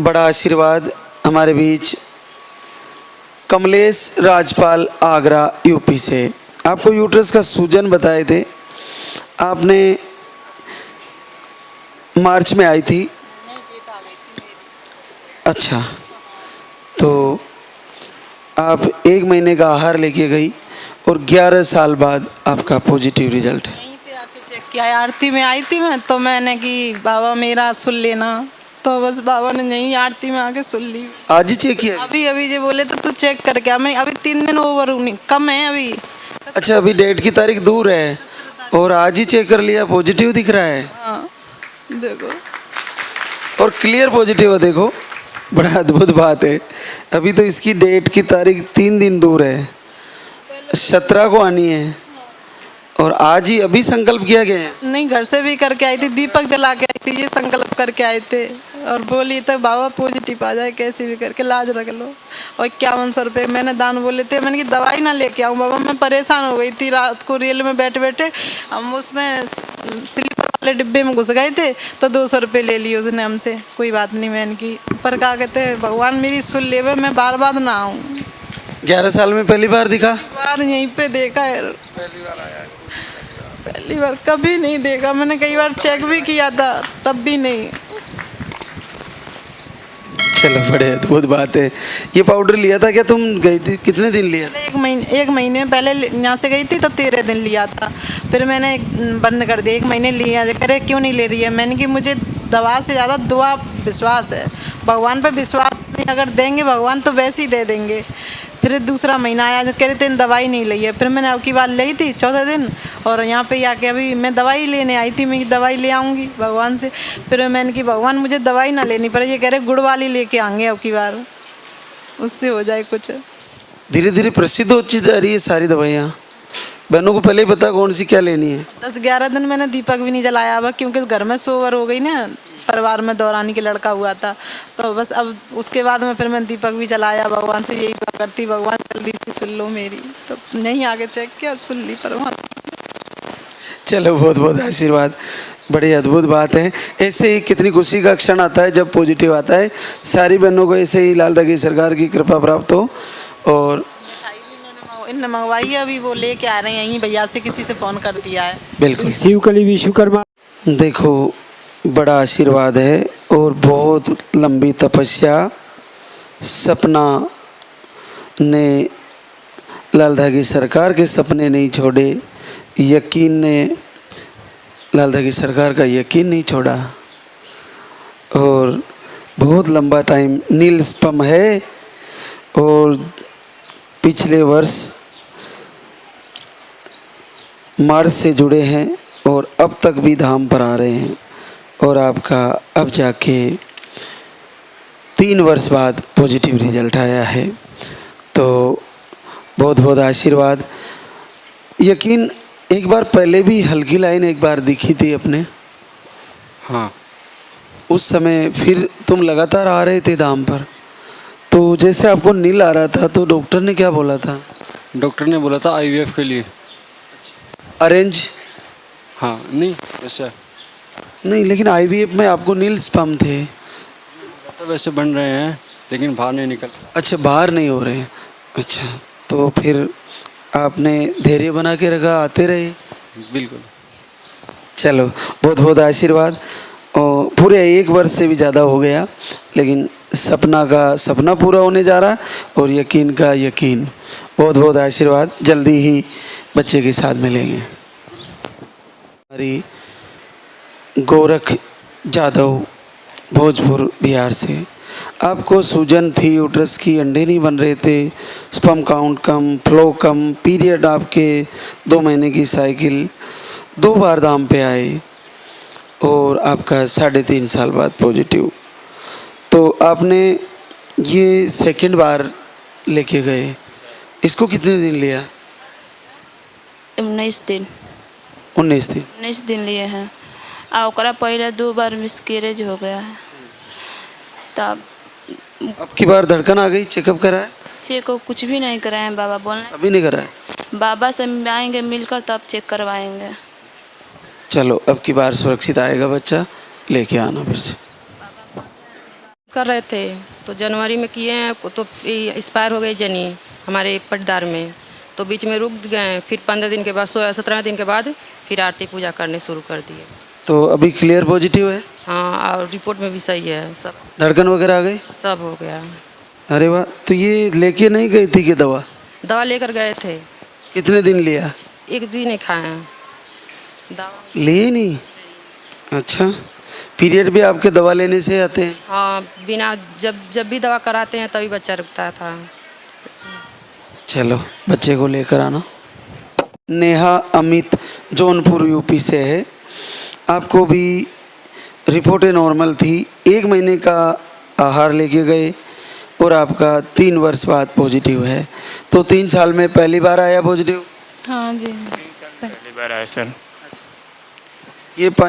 बड़ा आशीर्वाद हमारे बीच कमलेश राजपाल आगरा यूपी से। आपको यूट्रस का सूजन बताए थे, आपने मार्च में आई थी। अच्छा, तो आप 1 महीने का आहार लेके गई और 11 साल बाद आपका पॉजिटिव रिजल्ट है। यहीं पे आके चेक किया, आरती में आई थी मैं, तो मैंने कि बाबा मेरा सुन लेना, तो बस बाबा ने यहीं आरती में आके सुन ली। आज ही चेक किया? अभी जो बोले तो तू चेक करके आ। मैं अभी 3 दिन ओवर कम है अभी। अच्छा, अभी डेट की तारीख दूर है और आज ही चेक कर लिया, पॉजिटिव दिख रहा है। हाँ देखो, और क्लियर पॉजिटिव है, देखो बड़ा अद्भुत बात है। अभी तो इसकी डेट की तारीख 3 दिन दूर है, 17 को आनी है और आज ही अभी संकल्प किया गया है। नहीं घर से भी करके आई थी, दीपक जला के आई थी, ये संकल्प करके आए थे और बोली तो बाबा पॉजिटिव आ जाए कैसे भी करके लाज रख लो। और 5100 रुपये मैंने दान बोले थे। मैंने कि दवाई ना लेके आऊँ बाबा, मैं परेशान हो गई थी। रात को रेल में बैठे बैठे हम उसमें स्लीपर वाले डिब्बे में घुस गए थे, तो 200 रुपये ले लिए उसने हमसे। कोई बात नहीं मैंने की, पर क्या कहते हैं भगवान मेरी सुन ले, मैं बार बार ना आऊँ। 11 साल में पहली बार दिखा? बार यहीं पे देखा है, पहली बार कभी नहीं देखा मैंने। कई बार चेक भी किया था तब भी नहीं। चलो बड़े अद्भुत बात है। ये पाउडर लिया था क्या तुम? गई थी कितने दिन लिया? 1 महीने पहले यहाँ से गई थी तो 13 दिन लिया था, फिर मैंने बंद कर दिया। 1 महीने लिया, करे क्यों नहीं ले रही है? मैंने कि मुझे दवा से ज़्यादा दुआ विश्वास है, भगवान पर विश्वास नहीं, अगर देंगे भगवान तो वैसे ही दे देंगे। फिर दूसरा महीना आया, कह रहे थे दवाई नहीं ली है। फिर मैंने अब की बार ली थी 14 दिन, और यहाँ पे आके अभी मैं दवाई लेने आई थी। मैं दवाई ले आऊँगी भगवान से। फिर मैंने कि भगवान मुझे दवाई ना लेनी पड़े, ये कह रहे गुड़ वाली लेके आएंगे अब की बार, उससे हो जाए कुछ। धीरे धीरे प्रसिद्ध होती जा रही है सारी दवाइयाँ। बहनों को पहले ही पता कौन सी क्या लेनी है। 10-11 दिन मैंने दीपक भी नहीं जलाया अब, क्योंकि घर में सोवर हो गई ना, परिवार में दौरानी के लड़का हुआ था, तो बस अब उसके बाद में फिर मैंने दीपक भी जलाया। भगवान से यही दुआ करती, भगवान जल्दी से सुन लो मेरी, तो नहीं आगे चेक किया, सुन ली परमात्मा। चलो बहुत बहुत आशीर्वाद, बड़ी अद्भुत बात है। ऐसे ही कितनी खुशी का क्षण आता है जब पॉजिटिव आता है। सारी बहनों को ऐसे ही लाल दगी सरकार की कृपा प्राप्त हो। और इनने मंगवाई है, अभी वो लेके आ रहे हैं, यहीं भैया से किसी से फ़ोन कर दिया है। बिल्कुल शिवकली विश्वकर्मा, देखो बड़ा आशीर्वाद है और बहुत लंबी तपस्या सपना ने लाल धागी सरकार के सपने नहीं छोड़े, यकीन ने लाल धागी सरकार का यकीन नहीं छोड़ा। और बहुत लंबा टाइम नील स्पम है और पिछले वर्ष मार्च से जुड़े हैं और अब तक भी धाम पर आ रहे हैं। और आपका अब जाके 3 वर्ष बाद पॉजिटिव रिजल्ट आया है, तो बहुत बहुत आशीर्वाद। यकीन एक बार पहले भी हल्की लाइन एक बार दिखी थी अपने। हाँ, उस समय फिर तुम लगातार आ रहे थे धाम पर, तो जैसे आपको नील आ रहा था तो डॉक्टर ने क्या बोला था? डॉक्टर ने बोला था IVF के लिए। अरेंज? हाँ, नहीं वैसे नहीं, लेकिन IVF में आपको नील स्पम थे। तो वैसे बन रहे हैं लेकिन बाहर नहीं निकल। अच्छा, बाहर नहीं हो रहे हैं। अच्छा, तो फिर आपने धैर्य बना के रखा, आते रहे। बिल्कुल। चलो बहुत बहुत आशीर्वाद। और पूरे 1 वर्ष से भी ज़्यादा हो गया, लेकिन सपना का सपना पूरा होने जा रहा और यकीन का यकीन। बहुत बहुत आशीर्वाद, जल्दी ही बच्चे के साथ मिलेंगे। हमारी गोरख जादव भोजपुर बिहार से। आपको सूजन थी यूट्रस की, अंडे नहीं बन रहे थे, स्पर्म काउंट कम, फ्लो कम, पीरियड आपके 2 महीने की साइकिल, 2 बार धाम पे आए और आपका 3.5 साल बाद पॉजिटिव। तो आपने ये सेकंड बार लेके गए, इसको कितने दिन लिया? 19 दिन। 19 दिन। 19 दिन लिए हैं। आ ओकरा पहले 2 बार मिसकैरेज हो गया है, तब अब की बार धड़कन आ गई, चेकअप कराया? चेक कुछ भी नहीं कराए हैं, बाबा बोलने अभी नहीं कराया? बाबा से आएंगे मिलकर तब चेक करवाएंगे। चलो अब की बार सुरक्षित आएगा बच्चा, लेके आना फिर से। कर रहे थे तो जनवरी में किए हैं तो एक्सपायर हो गई जनी हमारे पटदार में, तो बीच में रुक गए। फिर 15 दिन के बाद 17 दिन के बाद फिर आरती पूजा करने शुरू कर दिए। तो अभी क्लियर पॉजिटिव है? हाँ, और रिपोर्ट में भी सही है, सब धड़कन वगैरह आ गई? सब हो गया। अरे वाह, तो ये लेके नहीं गई थी कि दवा लेकर गए थे, कितने दिन लिया? एक भी नहीं खाए हैं दवा। लिए नहीं? अच्छा, पीरियड भी आपके दवा लेने से आते हैं? हाँ, बिना जब भी दवा कराते हैं तभी बच्चा रुकता था। चलो बच्चे को लेकर आना। नेहा अमित जौनपुर यूपी से है। आपको भी रिपोर्टें नॉर्मल थी, 1 महीने का आहार लेके गए और आपका 3 वर्ष बाद पॉजिटिव है। तो 3 साल में पहली बार आया पॉजिटिव? हाँ जी, पहली बार आया सर। ये पानी